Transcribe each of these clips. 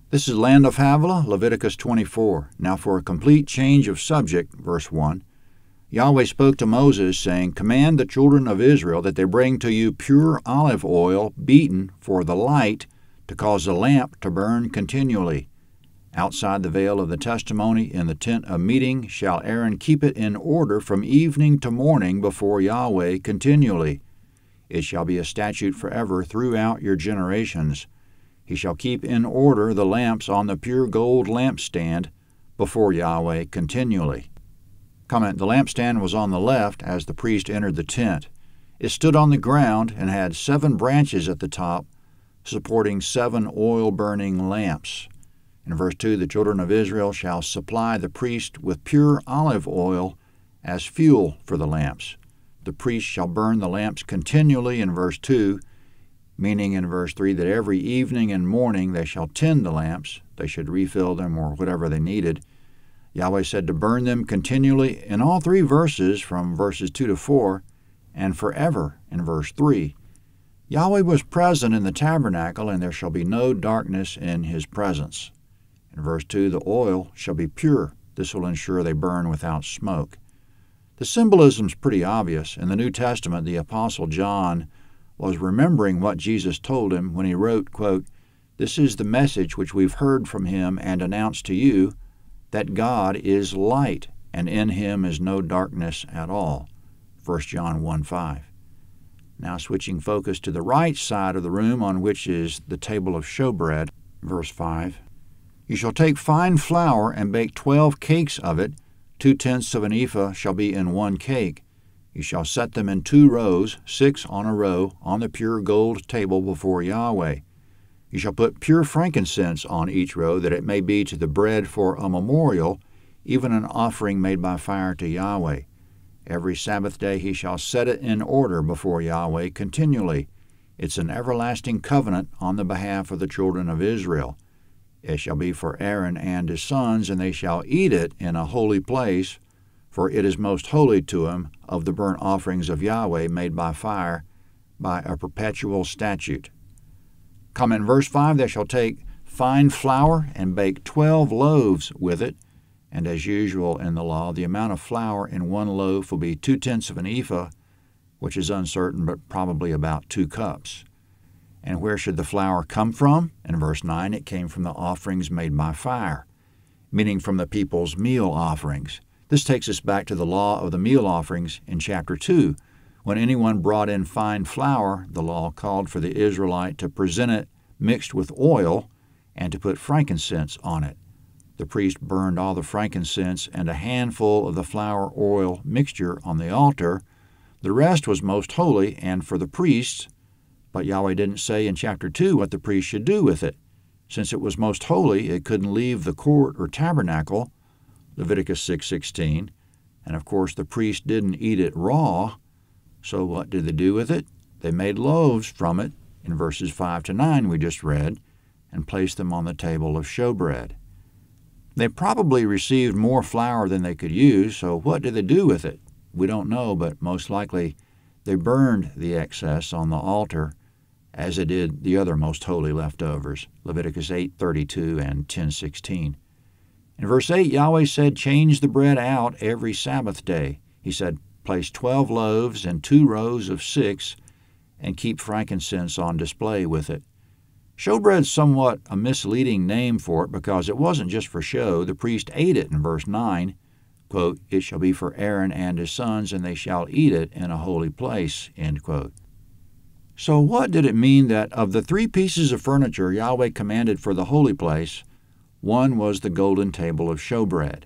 This is Land of Havilah, Leviticus 24. Now for a complete change of subject, verse 1. Yahweh spoke to Moses, saying, Command the children of Israel that they bring to you pure olive oil beaten for the light, to cause the lamp to burn continually. Outside the veil of the testimony in the tent of meeting shall Aaron keep it in order from evening to morning before Yahweh continually. It shall be a statute forever throughout your generations. He shall keep in order the lamps on the pure gold lampstand before Yahweh continually. Comment, the lampstand was on the left as the priest entered the tent. It stood on the ground and had 7 branches at the top, supporting 7 oil-burning lamps. In verse 2, the children of Israel shall supply the priest with pure olive oil as fuel for the lamps. The priest shall burn the lamps continually in verse 2, meaning in verse 3 that every evening and morning they shall tend the lamps. They should refill them or whatever they needed. Yahweh said to burn them continually in all 3 verses from verses 2 to 4, and forever in verse 3. Yahweh was present in the tabernacle, and there shall be no darkness in his presence. In verse 2, the oil shall be pure. This will ensure they burn without smoke. The symbolism is pretty obvious. In the New Testament, the Apostle John was remembering what Jesus told him when he wrote, quote, This is the message which we've heard from him and announced to you, that God is light, and in him is no darkness at all. 1 John 1:5. Now switching focus to the right side of the room on which is the table of showbread, verse 5. You shall take fine flour and bake 12 cakes of it. 2/10 of an ephah shall be in 1 cake. You shall set them in 2 rows, 6 on a row, on the pure gold table before Yahweh. You shall put pure frankincense on each row, that it may be to the bread for a memorial, even an offering made by fire to Yahweh. Every Sabbath day he shall set it in order before Yahweh continually. It's an everlasting covenant on the behalf of the children of Israel. It shall be for Aaron and his sons, and they shall eat it in a holy place, for it is most holy to him of the burnt offerings of Yahweh made by fire, by a perpetual statute. Comment, verse 5, they shall take fine flour and bake 12 loaves with it, and as usual in the law, the amount of flour in 1 loaf will be 2/10 of an ephah, which is uncertain, but probably about 2 cups. And where should the flour come from? In verse 9, it came from the offerings made by fire, meaning from the people's meal offerings. This takes us back to the law of the meal offerings in chapter 2. When anyone brought in fine flour, the law called for the Israelite to present it mixed with oil and to put frankincense on it. The priest burned all the frankincense and a handful of the flour oil mixture on the altar. The rest was most holy and for the priests, but Yahweh didn't say in chapter 2 what the priest should do with it. Since it was most holy, it couldn't leave the court or tabernacle, Leviticus 6:16, and of course the priest didn't eat it raw. So what did they do with it? They made loaves from it, in verses 5 to 9 we just read, and placed them on the table of showbread. They probably received more flour than they could use, so what did they do with it? We don't know, but most likely they burned the excess on the altar, as they did the other most holy leftovers, Leviticus 8:32 and 10:16. In verse 8, Yahweh said, change the bread out every Sabbath day. He said, place 12 loaves in 2 rows of 6, and keep frankincense on display with it. Showbread's somewhat a misleading name for it because it wasn't just for show. The priest ate it in verse 9. Quote, it shall be for Aaron and his sons, and they shall eat it in a holy place. End quote. So what did it mean that of the 3 pieces of furniture Yahweh commanded for the holy place, one was the golden table of showbread?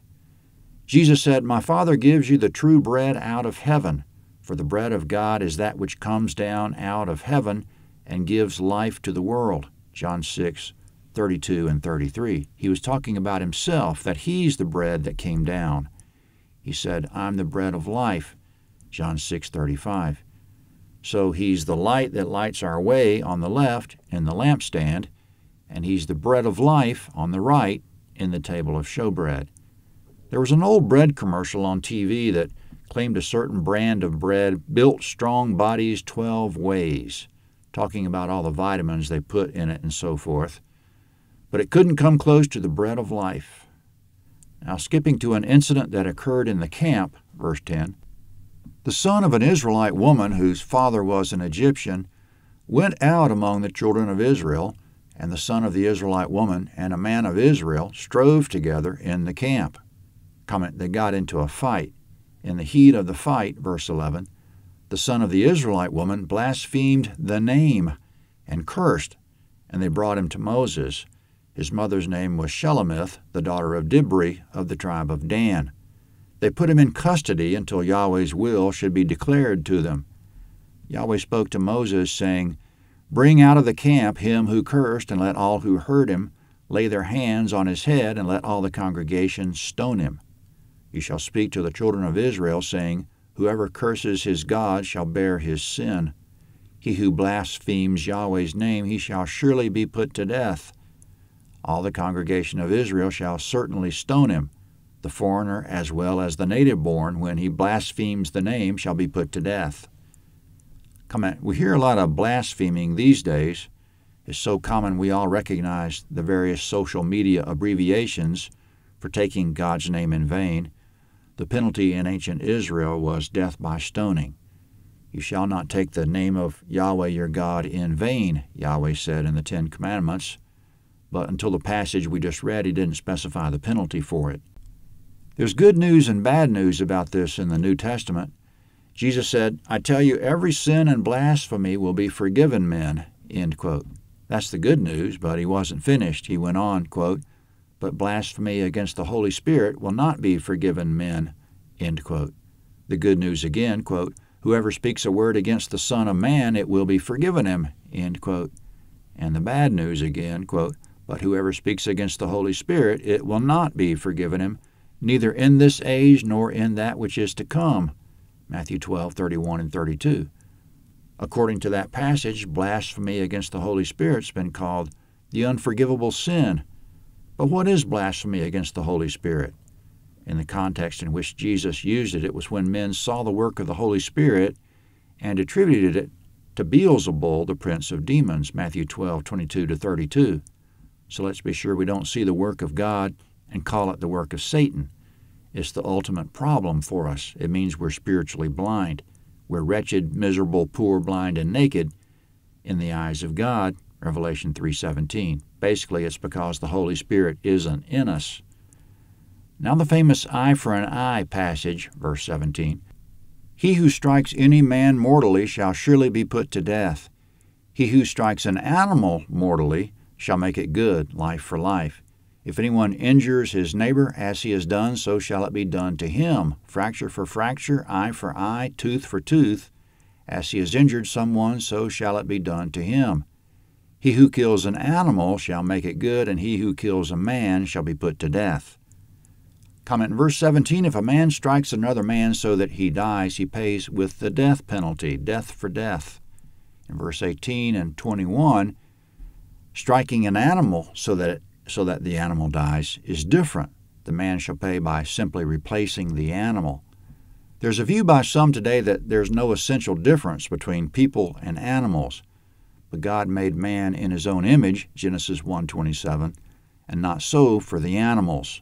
Jesus said, my Father gives you the true bread out of heaven, for the bread of God is that which comes down out of heaven and gives life to the world. John 6:32 and 33. He was talking about himself, that he's the bread that came down. He said, I'm the bread of life. John 6:35. So he's the light that lights our way on the left in the lampstand, and he's the bread of life on the right in the table of showbread. There was an old bread commercial on TV that claimed a certain brand of bread built strong bodies 12 ways, talking about all the vitamins they put in it and so forth. but it couldn't come close to the bread of life. Now, skipping to an incident that occurred in the camp, verse 10, the son of an Israelite woman whose father was an Egyptian went out among the children of Israel, and the son of the Israelite woman and a man of Israel strove together in the camp. Comment, they got into a fight. In the heat of the fight, verse 11, the son of the Israelite woman blasphemed the name and cursed, and they brought him to Moses. His mother's name was Shelemith, the daughter of Dibri of the tribe of Dan. They put him in custody until Yahweh's will should be declared to them. Yahweh spoke to Moses, saying, "Bring out of the camp him who cursed, and let all who heard him lay their hands on his head, and let all the congregation stone him. You shall speak to the children of Israel, saying, Whoever curses his God shall bear his sin. He who blasphemes Yahweh's name, he shall surely be put to death. All the congregation of Israel shall certainly stone him. The foreigner as well as the native-born, when he blasphemes the name, shall be put to death." Comment, we hear a lot of blaspheming these days. It's so common we all recognize the various social media abbreviations for taking God's name in vain. The penalty in ancient Israel was death by stoning. "You shall not take the name of Yahweh your God in vain," Yahweh said in the Ten Commandments. But until the passage we just read, he didn't specify the penalty for it. There's good news and bad news about this in the New Testament. Jesus said, "I tell you, every sin and blasphemy will be forgiven men," end quote. That's the good news, but he wasn't finished. He went on, quote, "But blasphemy against the Holy Spirit will not be forgiven men," end quote. The good news again, quote, "Whoever speaks a word against the Son of Man, it will be forgiven him," end quote. And the bad news again, quote, "But whoever speaks against the Holy Spirit, it will not be forgiven him, neither in this age nor in that which is to come." Matthew 12:31 and 32. According to that passage, blasphemy against the Holy Spirit's been called the unforgivable sin. But what is blasphemy against the Holy Spirit? In the context in which Jesus used it, it was when men saw the work of the Holy Spirit and attributed it to Beelzebul, the prince of demons, Matthew 12:22 to 32. So let's be sure we don't see the work of God and call it the work of Satan. It's the ultimate problem for us. It means we're spiritually blind. We're wretched, miserable, poor, blind, and naked in the eyes of God, Revelation 3:17. Basically, it's because the Holy Spirit isn't in us. Now the famous eye for an eye passage, verse 17. "He who strikes any man mortally shall surely be put to death. He who strikes an animal mortally shall make it good, life for life. If anyone injures his neighbor, as he has done, so shall it be done to him. Fracture for fracture, eye for eye, tooth for tooth. As he has injured someone, so shall it be done to him. He who kills an animal shall make it good, and he who kills a man shall be put to death." Comment in verse 17, "If a man strikes another man so that he dies, he pays with the death penalty, death for death." In verse 18 and 21, striking an animal so that the animal dies is different. The man shall pay by simply replacing the animal. There's a view by some today that there's no essential difference between people and animals. But God made man in his own image, Genesis 1:27, and not so for the animals.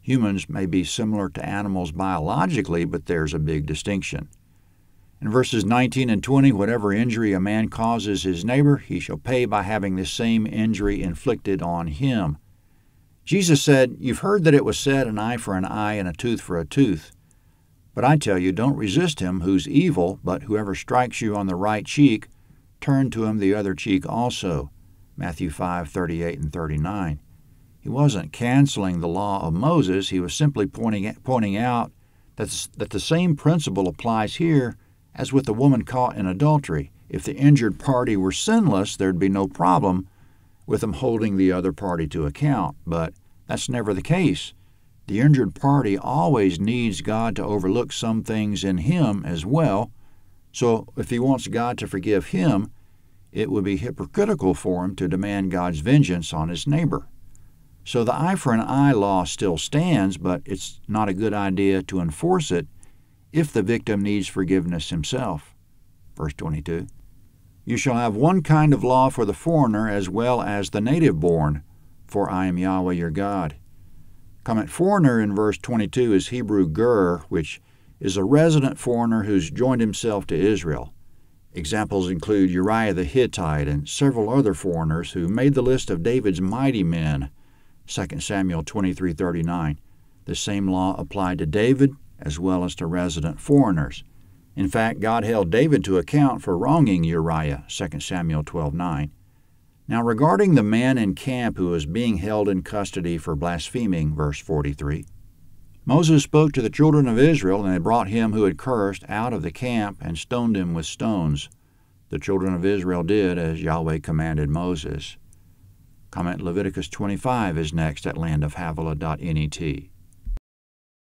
Humans may be similar to animals biologically, but there's a big distinction. In verses 19 and 20, "Whatever injury a man causes his neighbor, he shall pay by having the same injury inflicted on him." Jesus said, "You've heard that it was said, an eye for an eye and a tooth for a tooth. But I tell you, don't resist him who's evil, but whoever strikes you on the right cheek, turn to him the other cheek also." Matthew 5:38 and 39. He wasn't canceling the law of Moses. He was simply pointing out that the same principle applies here as with the woman caught in adultery. If the injured party were sinless, there'd be no problem with them holding the other party to account. But that's never the case. The injured party always needs God to overlook some things in him as well. So if he wants God to forgive him, it would be hypocritical for him to demand God's vengeance on his neighbor. So the eye for an eye law still stands, but it's not a good idea to enforce it if the victim needs forgiveness himself. Verse 22, "You shall have one kind of law for the foreigner as well as the native-born. for I am Yahweh your God. Comment, foreigner in verse 22 is Hebrew ger, which is a resident foreigner who's joined himself to Israel. Examples include Uriah the Hittite and several other foreigners who made the list of David's mighty men, 2 Samuel 23:39. The same law applied to David as well as to resident foreigners. In fact, God held David to account for wronging Uriah, 2 Samuel 12:9. Now regarding the man in camp who was being held in custody for blaspheming, verse 43, Moses spoke to the children of Israel, and they brought him who had cursed out of the camp and stoned him with stones. The children of Israel did as Yahweh commanded Moses. Comment, Leviticus 25 is next at landofhavilah.net.